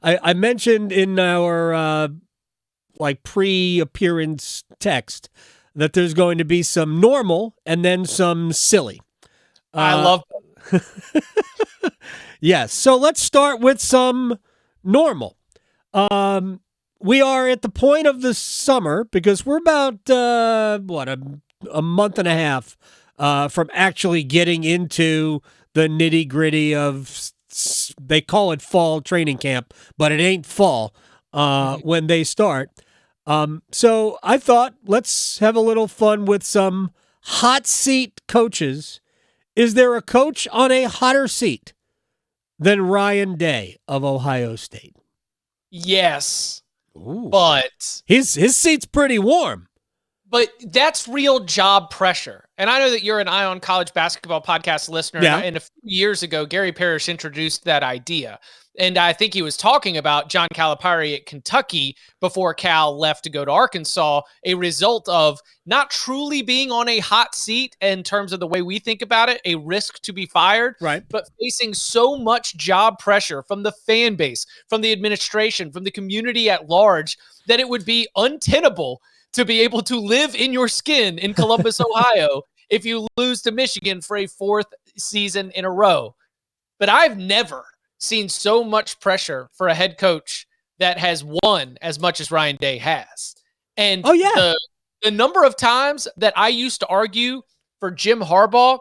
I mentioned in our pre-appearance text that there's going to be some normal and then some silly. I love Yes. So let's start with some normal. We are at the point of the summer because we're about a month and a half from actually getting into the nitty-gritty of, they call it fall training camp, but it ain't fall when they start. So I thought, let's have a little fun with some hot seat coaches. Is there a coach on a hotter seat than Ryan Day of Ohio State? Yes. Ooh. But his seat's pretty warm. But that's real job pressure. And I know that you're an Eye on College Basketball podcast listener. Yeah. And a few years ago, Gary Parrish introduced that idea. And I think he was talking about John Calipari at Kentucky before Cal left to go to Arkansas, a result of not truly being on a hot seat in terms of the way we think about it, a risk to be fired, right? But facing so much job pressure from the fan base, from the administration, from the community at large, that it would be untenable to be able to live in your skin in Columbus, Ohio, if you lose to Michigan for a fourth season in a row. But I've never seen so much pressure for a head coach that has won as much as Ryan Day has. And the number of times that I used to argue for Jim Harbaugh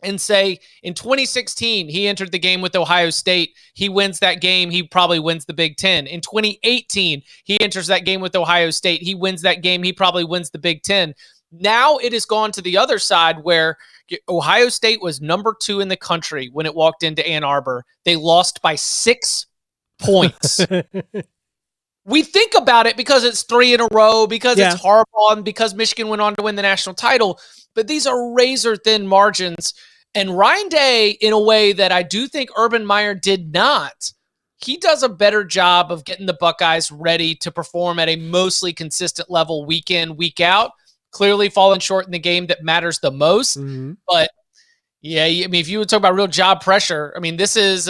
and say in 2016, he entered the game with Ohio State. He wins that game. He probably wins the Big Ten. In 2018, he enters that game with Ohio State. He wins that game. He probably wins the Big Ten. Now it has gone to the other side where Ohio State was number 2 in the country when it walked into Ann Arbor. They lost by 6 points. We think about it because it's 3 in a row, because it's Harbaugh, and because Michigan went on to win the national title. But these are razor-thin margins. And Ryan Day, in a way that I do think Urban Meyer did not, he does a better job of getting the Buckeyes ready to perform at a mostly consistent level week in, week out. Clearly falling short in the game that matters the most. Mm-hmm. But yeah, I mean, if you would talk about real job pressure, I mean, this is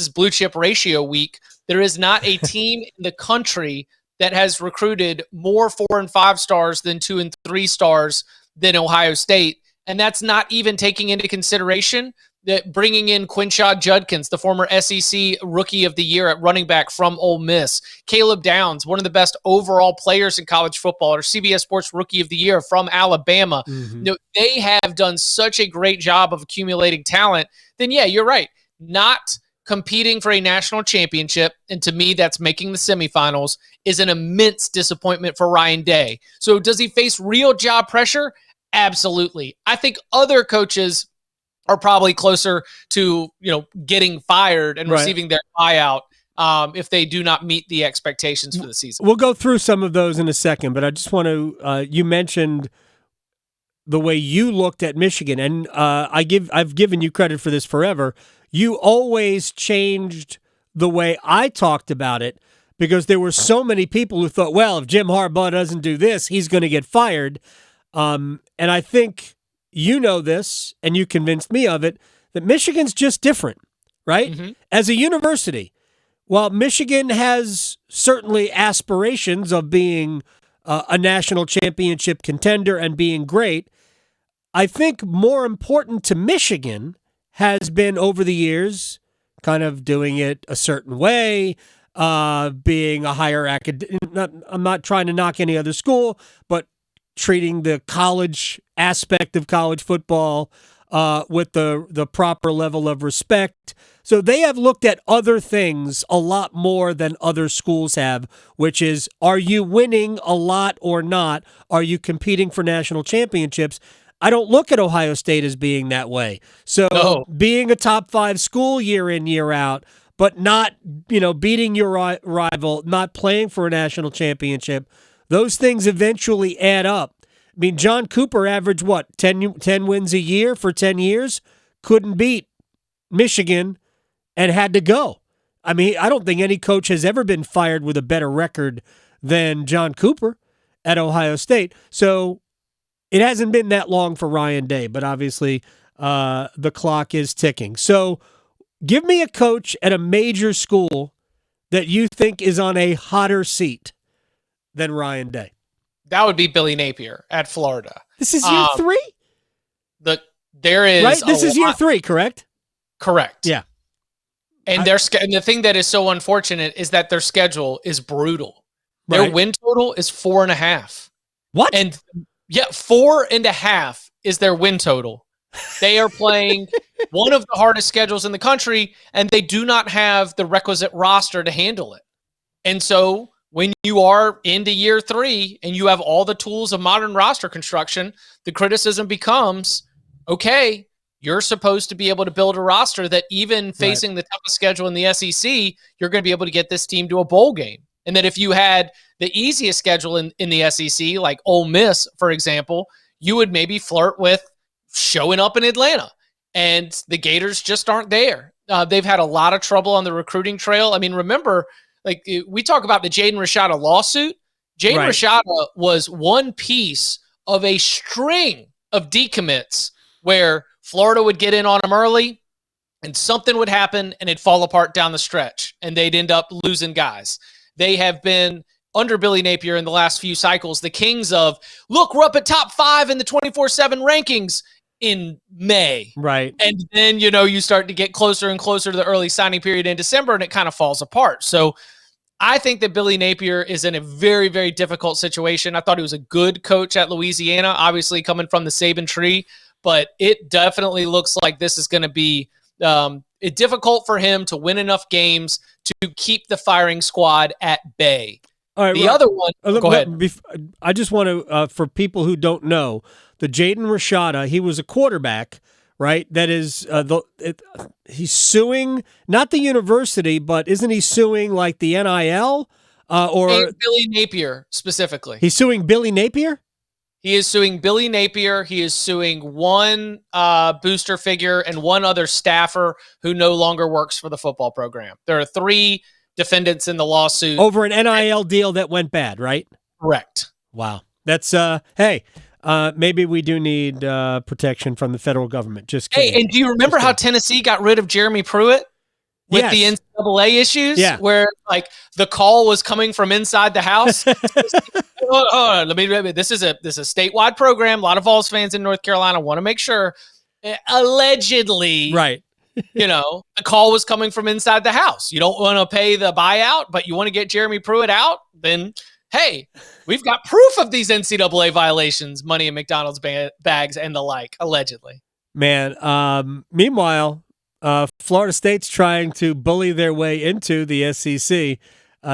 blue chip ratio week. There is not a team in the country that has recruited more 4 and 5 stars than 2 and 3 stars than Ohio State. And that's not even taking into consideration that bringing in Quinshad Judkins, the former SEC Rookie of the Year at running back from Ole Miss, Caleb Downs, one of the best overall players in college football, or CBS Sports Rookie of the Year from Alabama. Mm-hmm. You know, they have done such a great job of accumulating talent. Then, yeah, you're right. Not competing for a national championship, and to me, that's making the semifinals, is an immense disappointment for Ryan Day. So does he face real job pressure? Absolutely. I think other coaches are probably closer to, getting fired and receiving their buyout if they do not meet the expectations for the season. We'll go through some of those in a second, but I just want to, you mentioned the way you looked at Michigan, and I've given you credit for this forever. You always changed the way I talked about it because there were so many people who thought, well, if Jim Harbaugh doesn't do this, he's going to get fired. And I think you know this, and you convinced me of it, that Michigan's just different, right? Mm-hmm. As a university, while Michigan has certainly aspirations of being a national championship contender and being great, I think more important to Michigan has been over the years kind of doing it a certain way, being a higher academic. I'm not trying to knock any other school, but treating the college aspect of college football with the proper level of respect. So they have looked at other things a lot more than other schools have, which is, are you winning a lot or not? Are you competing for national championships? I don't look at Ohio State as being that way. So being a top 5 school year in, year out, but not, beating your rival, not playing for a national championship, those things eventually add up. I mean, John Cooper averaged, 10 wins a year for 10 years? Couldn't beat Michigan and had to go. I mean, I don't think any coach has ever been fired with a better record than John Cooper at Ohio State. So it hasn't been that long for Ryan Day, but obviously the clock is ticking. So give me a coach at a major school that you think is on a hotter seat than Ryan Day? That would be Billy Napier at Florida. This is year 3? There is right? This is year 3, correct? Correct. Yeah. And and the thing that is so unfortunate is that their schedule is brutal. Their Right. win total is 4.5. What? And 4.5 is their win total. They are playing one of the hardest schedules in the country, and they do not have the requisite roster to handle it. And so when you are into year 3 and you have all the tools of modern roster construction, the criticism becomes, okay, you're supposed to be able to build a roster that even facing the toughest schedule in the SEC, you're going to be able to get this team to a bowl game. And that if you had the easiest schedule in the SEC, like Ole Miss, for example, you would maybe flirt with showing up in Atlanta. And the Gators just aren't there. They've had a lot of trouble on the recruiting trail. I mean, remember, like we talk about the Jaden Rashada lawsuit. Jaden Rashada was one piece of a string of decommits where Florida would get in on them early and something would happen and it'd fall apart down the stretch and they'd end up losing guys. They have been, under Billy Napier in the last few cycles, the kings of, look, we're up at top 5 in the 24/7 rankings in May. Right. And then, you start to get closer and closer to the early signing period in December and it kind of falls apart. So I think that Billy Napier is in a very, very difficult situation. I thought he was a good coach at Louisiana, obviously coming from the Saban tree, but it definitely looks like this is going to be difficult for him to win enough games to keep the firing squad at bay. All right, the other one, go ahead. I just want to, for people who don't know, the Jaden Rashada, he was a quarterback, right? That is, he's suing, not the university, but isn't he suing like the NIL? Or Billy Napier specifically. He's suing Billy Napier? He is suing Billy Napier. He is suing one booster figure and one other staffer who no longer works for the football program. There are 3 defendants in the lawsuit. Over an NIL deal that went bad, right? Correct. Wow. That's, hey, maybe we do need protection from the federal government. Just kidding. Hey, and do you remember how Tennessee got rid of Jeremy Pruitt? With the NCAA issues, where like the call was coming from inside the house. This is a statewide program. A lot of Vols fans in North Carolina want to make sure. Allegedly, right? The call was coming from inside the house. You don't want to pay the buyout, but you want to get Jeremy Pruitt out. Then, hey, we've got proof of these NCAA violations, money in McDonald's bags and the like. Allegedly, man. Meanwhile. Florida State's trying to bully their way into the SEC.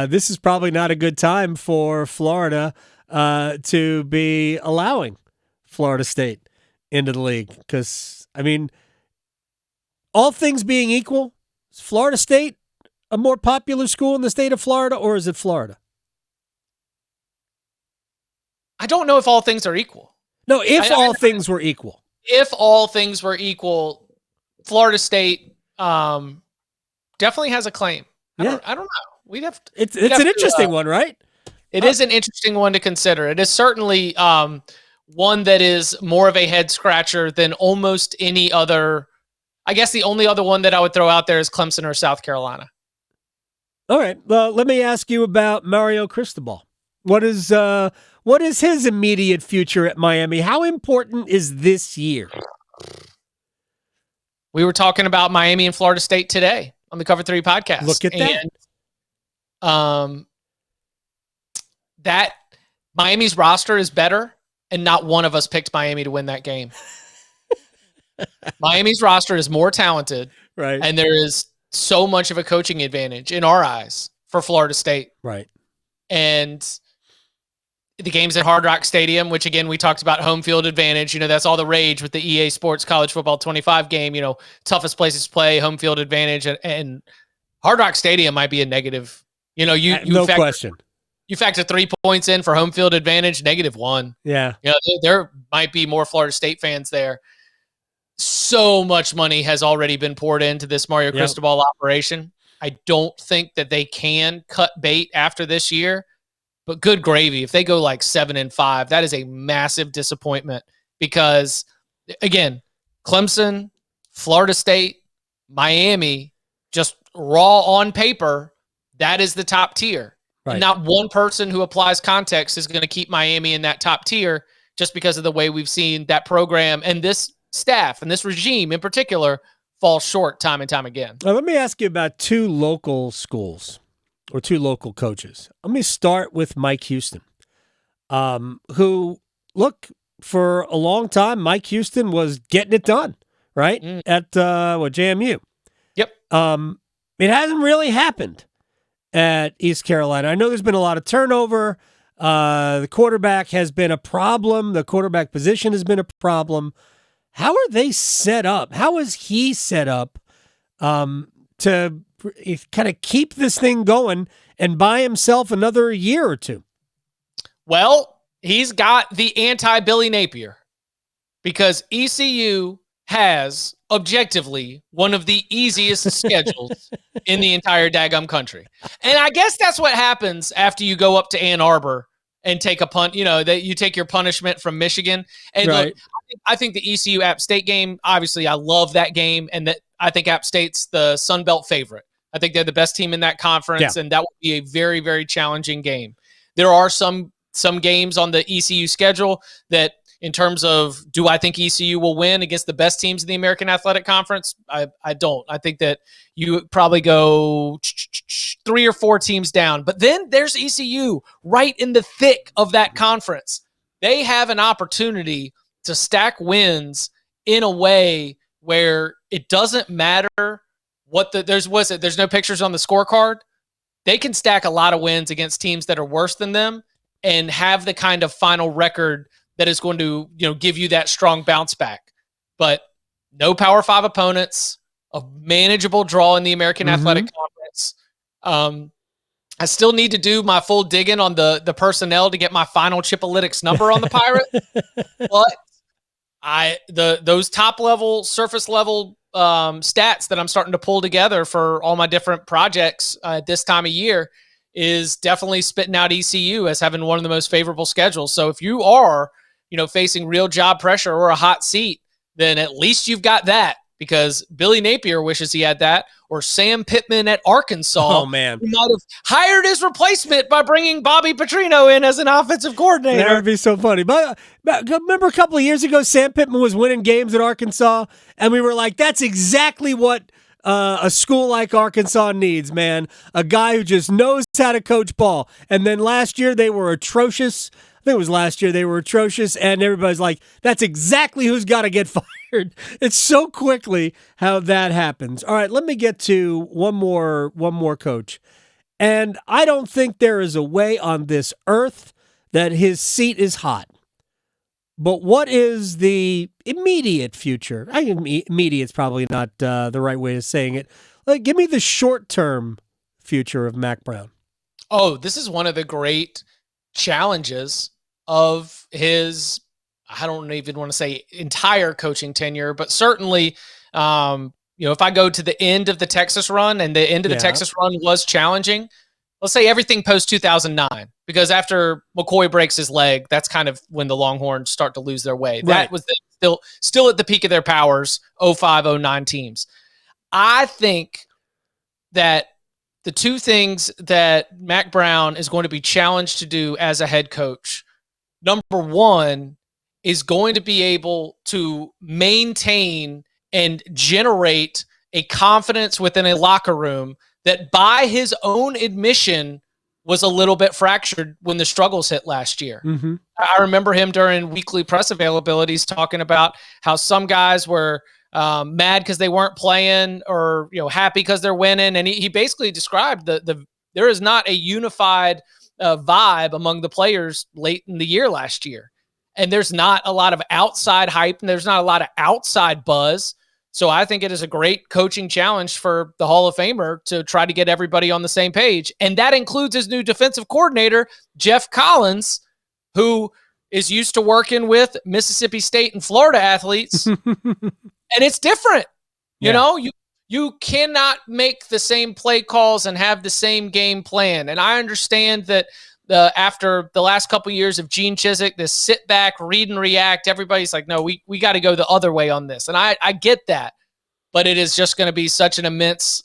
This is probably not a good time for Florida to be allowing Florida State into the league because, I mean, all things being equal, is Florida State a more popular school in the state of Florida, or is it Florida? I don't know if all things are equal. No, if all things were equal. If all things were equal, Florida State definitely has a claim. I don't know. It's an interesting one, right? It is an interesting one to consider. It is certainly one that is more of a head scratcher than almost any other. I guess the only other one that I would throw out there is Clemson or South Carolina. All right. Well, let me ask you about Mario Cristobal. What is his immediate future at Miami? How important is this year? We were talking about Miami and Florida State today on the Cover 3 podcast. Look at that. And that Miami's roster is better, and not one of us picked Miami to win that game. Miami's roster is more talented, right? And there is so much of a coaching advantage in our eyes for Florida State. Right. And the game's at Hard Rock Stadium, which again, we talked about home field advantage. That's all the rage with the EA Sports College Football 25 game, toughest places to play, home field advantage. And Hard Rock Stadium might be a negative. No question. You factor 3 points in for home field advantage, -1. Yeah. There might be more Florida State fans there. So much money has already been poured into this Mario Cristobal operation. I don't think that they can cut bait after this year. But good gravy, if they go like 7-5, that is a massive disappointment because, again, Clemson, Florida State, Miami, just raw on paper, that is the top tier. Right. And not one person who applies context is going to keep Miami in that top tier just because of the way we've seen that program and this staff and this regime in particular fall short time and time again. Now, let me ask you about two local schools or two local coaches. Let me start with Mike Houston, who, look, for a long time, Mike Houston was getting it done, right, at JMU. Yep. It hasn't really happened at East Carolina. I know there's been a lot of turnover. The quarterback has been a problem. The quarterback position has been a problem. How are they set up? How is he set up to kind of keep this thing going and buy himself another year or two? Well, he's got the anti-Billy Napier because ECU has objectively one of the easiest schedules in the entire daggum country. And I guess that's what happens after you go up to Ann Arbor and take a punt, that you take your punishment from Michigan. And right. Look, I think the ECU App State game, obviously I love that game. And that I think App State's the Sun Belt favorite. I think they're the best team in that conference. And that will be a very, very challenging game. There are some games on the ECU schedule that, in terms of, do I think ECU will win against the best teams in the American Athletic Conference? I don't. I think that you probably go 3 or 4 teams down. But then there's ECU right in the thick of that conference. They have an opportunity to stack wins in a way where it doesn't matter what there's no pictures on the scorecard. They can stack a lot of wins against teams that are worse than them and have the kind of final record that is going to, give you that strong bounce back. But no Power 5 opponents, a manageable draw in the American Athletic Conference. I still need to do my full digging on the personnel to get my final Chipalytics number on the Pirate. But those top level, surface level stats that I'm starting to pull together for all my different projects at this time of year is definitely spitting out ECU as having one of the most favorable schedules. So if you are, facing real job pressure or a hot seat, then at least you've got that, because Billy Napier wishes he had that, or Sam Pittman at Arkansas. Oh, man. He might have hired his replacement by bringing Bobby Petrino in as an offensive coordinator. That would be so funny. But remember a couple of years ago, Sam Pittman was winning games at Arkansas, and we were like, that's exactly what a school like Arkansas needs, man. A guy who just knows how to coach ball. And then last year they were atrocious. I think it was last year they were atrocious, and everybody's like, that's exactly who's got to get fired. It's so quickly how that happens. All right, let me get to one more coach. And I don't think there is a way on this earth that his seat is hot. But what is the immediate future? Immediate's probably not the right way of saying it. Give me the short-term future of Mack Brown. Oh, this is one of the great challenges of his, I don't even want to say entire coaching tenure, but certainly, if I go to the end of the Texas run, and the end of the Texas run was challenging, let's say everything post 2009, because after McCoy breaks his leg, that's kind of when the Longhorns start to lose their way. Right. That was still at the peak of their powers, 05, 09 teams. I think that the two things that Mack Brown is going to be challenged to do as a head coach, number one, is going to be able to maintain and generate a confidence within a locker room that, by his own admission, was a little bit fractured when the struggles hit last year. Mm-hmm. I remember him during weekly press availabilities talking about how some guys were mad because they weren't playing, or happy because they're winning, and he basically described there is not a unified vibe among the players late in the year last year, and there's not a lot of outside hype, and there's not a lot of outside buzz. So I think it is a great coaching challenge for the Hall of Famer to try to get everybody on the same page, and that includes his new defensive coordinator, Jeff Collins, who is used to working with Mississippi State and Florida athletes. And it's different. You cannot make the same play calls and have the same game plan. And I understand that after the last couple of years of Gene Chizik, this sit back, read and react, everybody's like, no, we got to go the other way on this. And I get that. But it is just going to be such an immense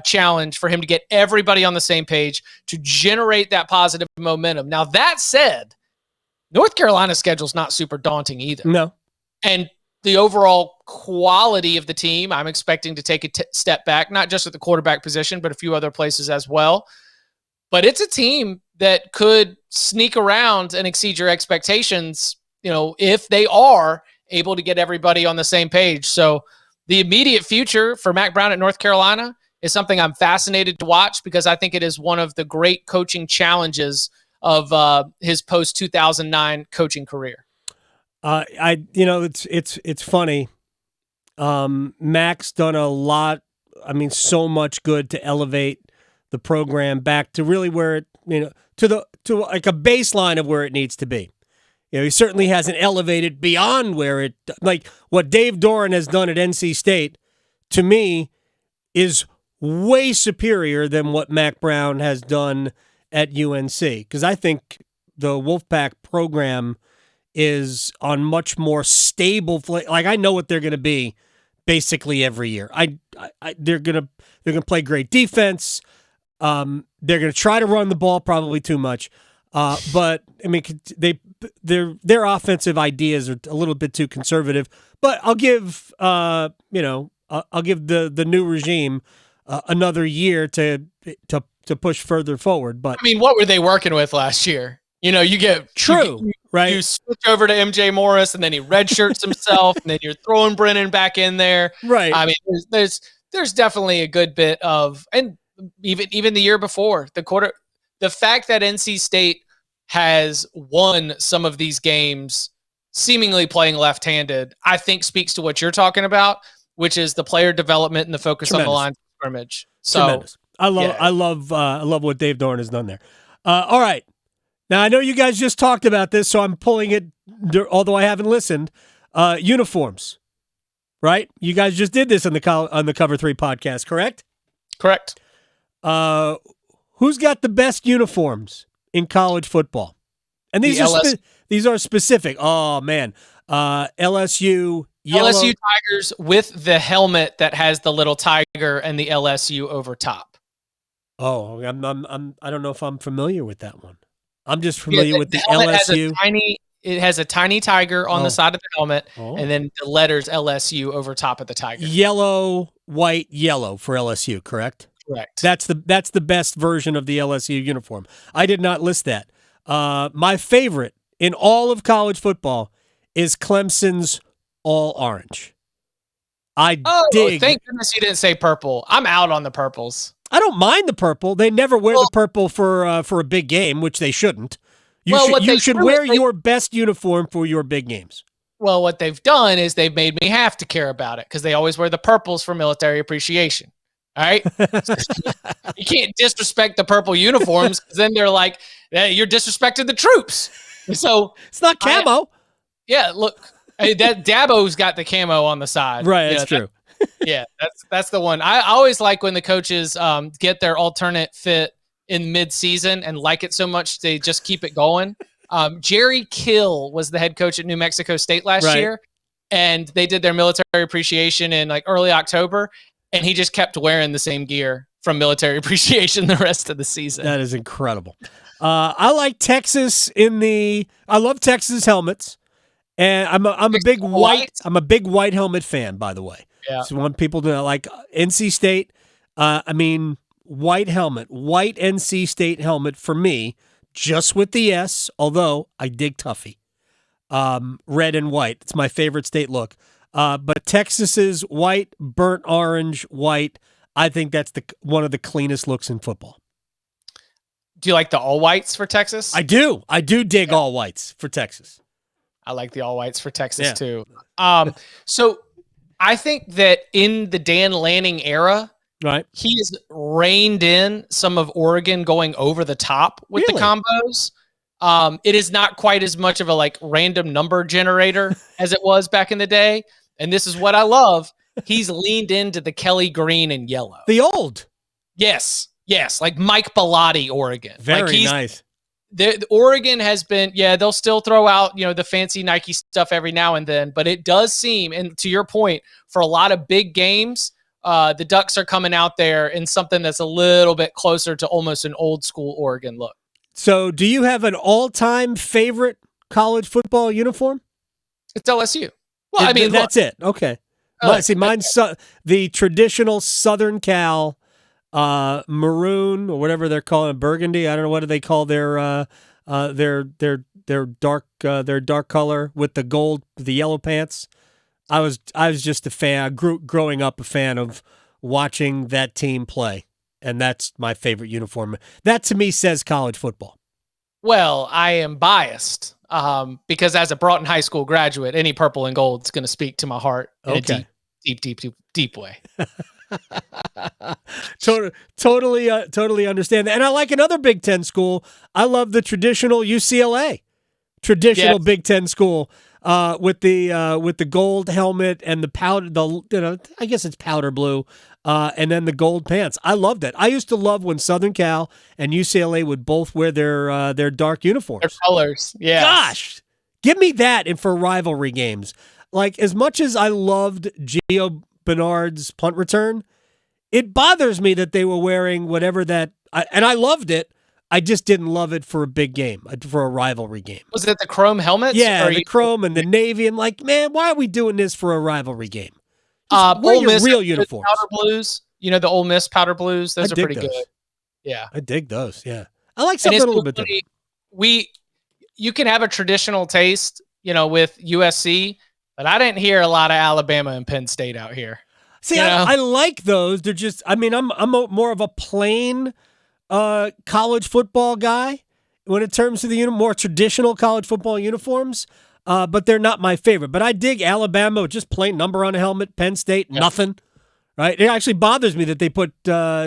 challenge for him to get everybody on the same page to generate that positive momentum. Now, that said, North Carolina's schedule is not super daunting either. No. And the overall quality of the team, I'm expecting to take a step back, not just at the quarterback position, but a few other places as well. But it's a team that could sneak around and exceed your expectations, if they are able to get everybody on the same page. So the immediate future for Mack Brown at North Carolina is something I'm fascinated to watch, because I think it is one of the great coaching challenges of his post-2009 coaching career. It's funny. Mack's done a lot. So much good to elevate the program back to really where it, to like a baseline of where it needs to be. He certainly hasn't elevated beyond where it, like what Dave Doran has done at NC State, to me, is way superior than what Mack Brown has done at UNC. Because I think the Wolfpack program is on much more stable. Like, I know what they're going to be basically every year. They're going to play great defense. They're going to try to run the ball probably too much. But their offensive ideas are a little bit too conservative. But I'll give I'll give the new regime another year to push further forward. But what were they working with last year? You get right? You switch over to MJ Morris, and then he redshirts himself, and then you're throwing Brennan back in there. Right. There's definitely a good bit of, and even the year before the fact that NC State has won some of these games seemingly playing left-handed, I think speaks to what you're talking about, which is the player development and the focus on the line of scrimmage. So tremendous. I love what Dave Doran has done there. All right. Now, I know you guys just talked about this, so I'm pulling it, although I haven't listened. Uniforms, right? You guys just did this on the Cover 3 podcast, correct? Correct. Who's got the best uniforms in college football? And these are specific. Oh, man. LSU, yellow. LSU Tigers with the helmet that has the little tiger and the LSU over top. Oh, I don't know if I'm familiar with that one. I'm just familiar with the LSU. It has a tiny tiger on the side of the helmet, and then the letters LSU over top of the tiger. Yellow, white, yellow for LSU, correct? Correct. That's the best version of the LSU uniform. I did not list that. My favorite in all of college football is Clemson's all orange. Thank goodness you didn't say purple. I'm out on the purples. I don't mind the purple. They never wear the purple for a big game, which they shouldn't. You should wear your best uniform for your big games. Well, what they've done is they've made me have to care about it, because they always wear the purples for military appreciation. All right? You can't disrespect the purple uniforms, because then they're like, hey, you're disrespecting the troops. So it's not camo. Look, that Dabo's got the camo on the side. Right, that's true. That's the one. I always like when the coaches get their alternate fit in mid-season and like it so much they just keep it going. Jerry Kill was the head coach at New Mexico State last year, and they did their military appreciation in like early October, and he just kept wearing the same gear from military appreciation the rest of the season. That is incredible. I like Texas I love Texas helmets, and I'm a big white helmet fan, by the way. Yeah. So I want people to like NC State. White NC State helmet for me, just with the S, although I dig Tuffy. Red and white. It's my favorite state look. But Texas's white, burnt orange, white, I think that's one of the cleanest looks in football. Do you like the all whites for Texas? I do. I do dig all whites for Texas. I like the all whites for Texas too. So I think that in the Dan Lanning era, right, he has reined in some of Oregon going over the top with the combos. It is not quite as much of a random number generator as it was back in the day. And this is what I love. He's leaned into the Kelly green and yellow. The old. Yes. Like Mike Bellotti, Oregon. Very nice. The Oregon has been, they'll still throw out, the fancy Nike stuff every now and then, but it does seem, and to your point, for a lot of big games, the Ducks are coming out there in something that's a little bit closer to almost an old school Oregon look. So do you have an all-time favorite college football uniform? It's LSU. Well, I mean, that's it. Okay. Mine's the traditional Southern Cal maroon, or whatever they're calling it, burgundy. I don't know, what do they call their dark color with the gold, the yellow pants. I was just a fan. I growing up a fan of watching that team play, and that's my favorite uniform. That to me says college football. Well, I am biased because as a Broughton High School graduate, any purple and gold is going to speak to my heart in a deep way. Totally understand that. And I like another Big Ten school. I love the traditional UCLA, Big Ten school with the gold helmet and the powder. I guess it's powder blue, and then the gold pants. I loved it. I used to love when Southern Cal and UCLA would both wear their dark uniforms, their colors. Yeah, gosh, give me that. And for rivalry games, like as much as I loved Gio Bernard's punt return, it bothers me that they were wearing whatever that, and I loved it. I just didn't love it for a big game, for a rivalry game. Was it the chrome helmets? Yeah, the chrome and the navy. I'm like, man, why are we doing this for a rivalry game? Wear Ole your Miss real uniforms. Powder blues. You know the Ole Miss powder blues. Those are pretty good. Yeah, I dig those. Yeah, I like something a little bit different. You can have a traditional taste, with USC, but I didn't hear a lot of Alabama and Penn State out here. See, I like those. They're just, I'm more of a plain college football guy when it comes to the more traditional college football uniforms, but they're not my favorite. But I dig Alabama, just plain number on a helmet. Penn State, nothing. Right? It actually bothers me that they put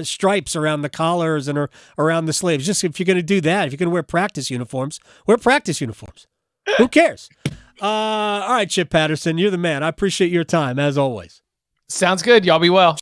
stripes around the collars and around the sleeves. Just if you're going to do that, if you're going to wear practice uniforms, wear practice uniforms. Who cares? All right, Chip Patterson, you're the man. I appreciate your time, as always. Sounds good. Y'all be well.